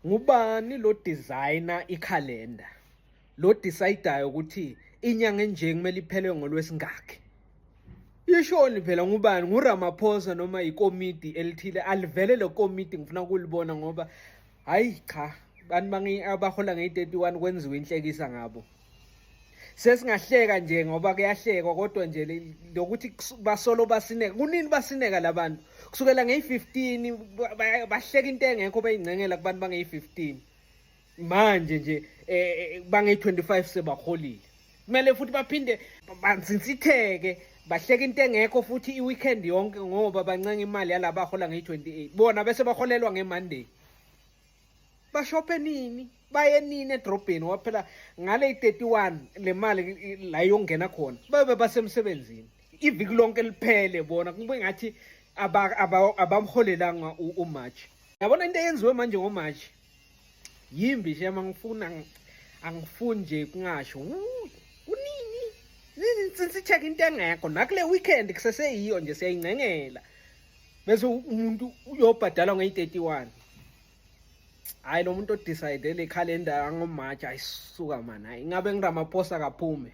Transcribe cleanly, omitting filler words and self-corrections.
Ngubani lo designer ikhalenda? Lo decideayo ukuthi inyanga enje kumele iphele ngolwesingakhi? Ishoni phela ngubani? NguRamaphosa noma ikomiti elithile? Alivele lo komiti ngifuna ukulibona ngoba hayi cha, bantu abahola nge-31 kwenziwa inhlekisa ngabo. Sesingahleka nje ngoba kuyahlekwa kodwa nje lokuthi basolo basineka. Kunini basineka labantu? Kusukela ngeyi-15 bahleka into engekho bayingcengela kubantu bangeyi-15. Manje nje bangeyi-25 sebaholile. Kumele futhi baphinde bansisitheke bahleka into engekho futhi i-weekend yonke ngoba bancenga imali yalaba bahola ngeyi-28. Bona bese baholelwa ngeMonday. Bashophe nini? Baye nini edrobheni ngoba phela ngale 31 le mali la yongena khona babe basemsebenzini iviki lonke liphele bona kube ngathi abamholelanga uMarch. Yabona into eyenziwe manje ngoMarch yimbi nje angifuni nje kungasho kunini sitheka into engekho nakule weekend kuseseyiyo nje siyayingcengela bese umuntu uyobhadalwa ngeyi-31. Hayi lo muntu odecide le calendar ngoMarch ayisuka man, hayi ngabe ngiRamaphosa kaphume.